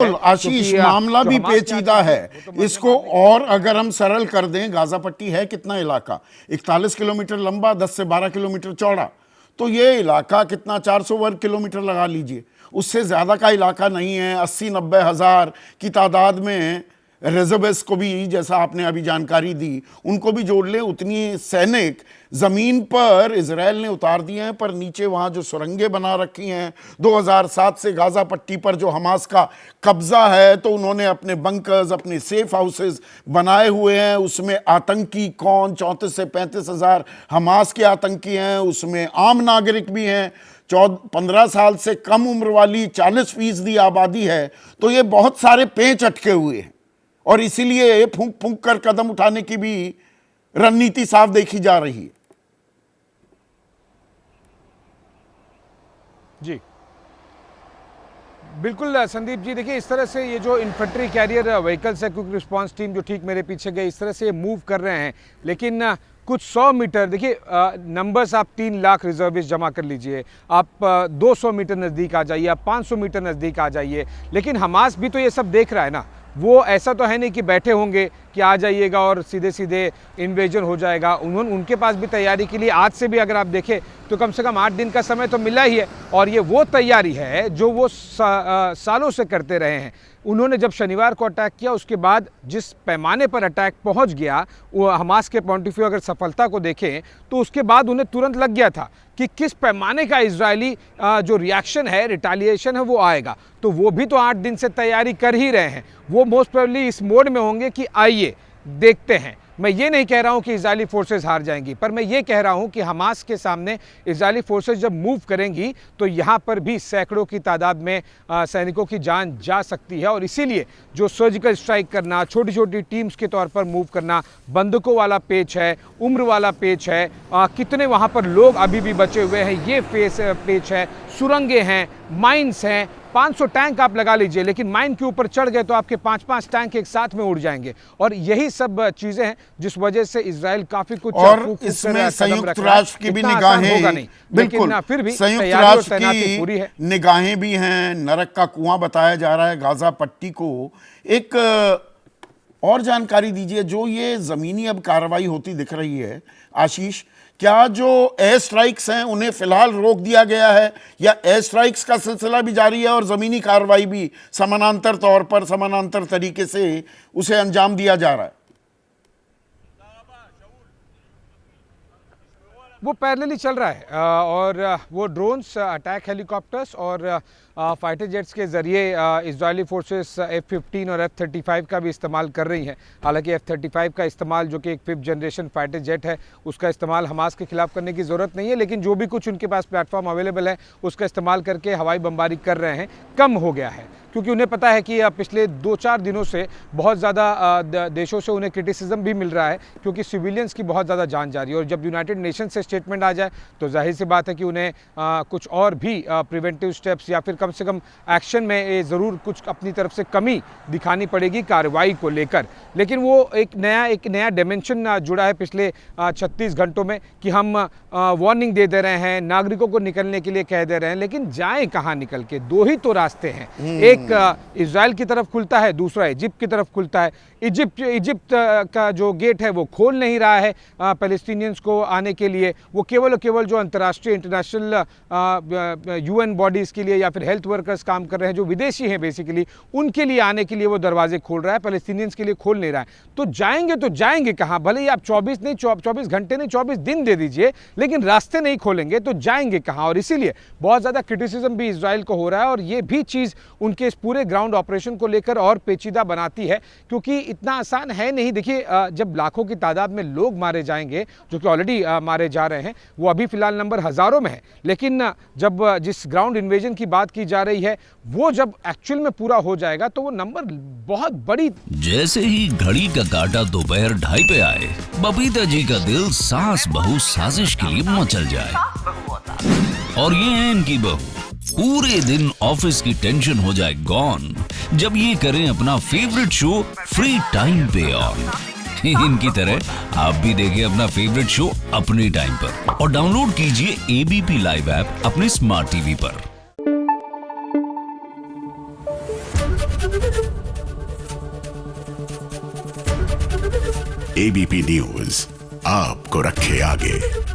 आशीष, मामला भी पेचीदा है। इसको और अगर हम सरल कर दें, गाजा पट्टी है कितना इलाका? 41 किलोमीटर लंबा, 10 से 12 किलोमीटर चौड़ा। तो ये इलाका कितना, 400 वर्ग किलोमीटर लगा लीजिए, उससे ज्यादा का इलाका नहीं है। 80-90 हजार की तादाद में रिजर्विस्ट को भी, जैसा आपने अभी जानकारी दी, उनको भी जोड़ लें, उतनी सैनिक जमीन पर इजराइल ने उतार दिए हैं। पर नीचे वहां जो सुरंगें बना रखी हैं, 2007 से गाजा पट्टी पर जो हमास का कब्जा है, तो उन्होंने अपने बंकर्स, अपने सेफ हाउसेस बनाए हुए हैं। उसमें आतंकी कौन, 34 से 35 हजार हमास के आतंकी हैं, उसमें आम नागरिक भी हैं। 15 साल से कम उम्र वाली 40% आबादी है। तो ये बहुत सारे पेंच अटके हुए हैं और इसीलिए फूंक फूंक कर कदम उठाने की भी रणनीति साफ देखी जा रही है। जी बिल्कुल संदीप जी, देखिए इस तरह से ये जो इन्फेंट्री कैरियर व्हीकल्स है, क्विक रिस्पांस टीम जो ठीक मेरे पीछे गए, इस तरह से ये मूव कर रहे हैं। लेकिन कुछ 100 मीटर, देखिए नंबर्स, आप 3 लाख रिजर्विस्ट जमा कर लीजिए, आप 200 मीटर नज़दीक आ जाइए, आप 500 मीटर नज़दीक आ जाइए। लेकिन हमास भी तो ये सब देख रहा है ना। वो ऐसा तो है नहीं कि बैठे होंगे कि आ जाइएगा और सीधे सीधे इन्वेजन हो जाएगा। उनके पास भी तैयारी के लिए आज से भी अगर आप देखें तो कम से कम 8 दिन का समय तो मिला ही है। और ये वो तैयारी है जो वो सालों से करते रहे हैं। उन्होंने जब शनिवार को अटैक किया, उसके बाद जिस पैमाने पर अटैक पहुंच गया, वो हमास के पॉइंट ऑफ व्यू अगर सफलता को देखें तो उसके बाद उन्हें तुरंत लग गया था कि किस पैमाने का इजरायली जो रिएक्शन है, रिटालिएशन है, वो आएगा। तो वो भी तो 8 दिन से तैयारी कर ही रहे हैं। वो मोस्ट प्रोबेबली इस मोड में होंगे कि आइए देखते हैं। मैं ये नहीं कह रहा हूं कि इजरायली फोर्सेस हार जाएंगी, पर मैं ये कह रहा हूं कि हमास के सामने इजरायली फोर्सेस जब मूव करेंगी तो यहां पर भी सैकड़ों की तादाद में सैनिकों की जान जा सकती है। और इसीलिए जो सर्जिकल स्ट्राइक करना, छोटी छोटी टीम्स के तौर पर मूव करना, बंदूकों वाला पेच है, उम्र वाला पेच है, कितने वहां पर लोग अभी भी बचे हुए हैं, ये पेच है, सुरंगें हैं, माइंस हैं। 500 टैंक आप लगा लीजिए, लेकिन माइन के ऊपर चढ़ गए तो आपके 5-5 टैंक एक साथ में उड़ जाएंगे। और यही सब चीजें हैं जिस वजह से इजराइल काफी कुछ और इसमें संयुक्त राष्ट्र की भी निगाहें, बिल्कुल फिर भी संयुक्त राष्ट्र की पूरी है, निगाहें भी हैं। नरक का कुआं बताया जा रहा है गाजा पट्टी को। एक और जानकारी दीजिए, जो ये जमीनी अब कार्रवाई होती दिख रही है आशीष, क्या जो एयर स्ट्राइक्स हैं उन्हें फिलहाल रोक दिया गया है, या एयर स्ट्राइक्स का सिलसिला भी जारी है और जमीनी कार्रवाई भी समानांतर तौर पर, समानांतर तरीके से उसे अंजाम दिया जा रहा है? वो पैरेलली चल रहा है और वो ड्रोन्स, अटैक हेलीकॉप्टर्स और फाइटर जेट्स के ज़रिए इजरायली फोर्सेस F-15 और F-35 का भी इस्तेमाल कर रही हैं। हालांकि F-35 का इस्तेमाल, जो कि एक 5th जनरेशन फाइटर जेट है, उसका इस्तेमाल हमास के खिलाफ करने की ज़रूरत नहीं है। लेकिन जो भी कुछ उनके पास प्लेटफॉर्म अवेलेबल है उसका इस्तेमाल करके हवाई बमबारी कर रहे हैं। कम हो गया है क्योंकि उन्हें पता है कि पिछले 2-4 दिनों से बहुत ज़्यादा देशों से उन्हें क्रिटिसिज्म भी मिल रहा है, क्योंकि सिविलियंस की बहुत ज़्यादा जान जा रही है। और जब यूनाइटेड नेशन से स्टेटमेंट आ जाए तो जाहिर सी बात है कि उन्हें कुछ और भी प्रिवेंटिव स्टेप्स या फिर कम से कम एक्शन में ज़रूर कुछ अपनी तरफ से कमी दिखानी पड़ेगी कार्रवाई को लेकर। लेकिन वो एक नया डायमेंशन जुड़ा है पिछले 36 घंटों में कि हम वार्निंग दे रहे हैं, नागरिकों को निकलने के लिए कह दे रहे हैं, लेकिन जाएं कहाँ निकल के? 2 ही तो रास्ते हैं, एक इजराइल की तरफ खुलता है, दूसरा इजिप्ट की तरफ खुलता है। इजिप्ट का जो गेट है वो खोल नहीं रहा है पैलेस्टीनियंस को आने के लिए। वो केवल जो अंतर्राष्ट्रीय, इंटरनेशनल UN बॉडीज़ के लिए या फिर हेल्थ वर्कर्स काम कर रहे हैं, जो विदेशी हैं बेसिकली, उनके लिए आने के लिए वो दरवाजे खोल रहा है, पैलेस्टीनियंस के लिए खोल नहीं रहा है। तो जाएंगे कहाँ? भले ही आप 24 घंटे नहीं 24 दिन दे दीजिए, लेकिन रास्ते नहीं खोलेंगे तो जाएंगे कहाँ? और इसीलिए बहुत ज़्यादा क्रिटिसिज्म भी इजराइल को हो रहा है। और ये भी चीज़ उनके इस पूरे ग्राउंड ऑपरेशन को लेकर और पेचीदा बनाती है, क्योंकि इतना आसान है नहीं। देखिए जब लाखों की तादाद में लोग मारे जाएंगे, जो कि ऑलरेडी मारे जा रहे हैं, वो अभी फिलहाल नंबर हजारों में है, लेकिन जब जिस ग्राउंड इन्वेजन की बात की जा रही है वो जब एक्चुअल में पूरा हो जाएगा तो वो नंबर बहुत बड़ी। जैसे ही घड़ी का काटा दोपहर 2:30 पे आए, बबीता जी का दिल सास बहू साजिश के लिए मचल जाए। और ये है इनकी बहू, पूरे दिन ऑफिस की टेंशन हो जाए गॉन जब ये करें अपना फेवरेट शो फ्री टाइम पे ऑन। इनकी तरह आप भी देखें अपना फेवरेट शो अपने टाइम पर और डाउनलोड कीजिए ABP लाइव ऐप अपने स्मार्ट टीवी पर। एबीपी न्यूज आपको रखे आगे।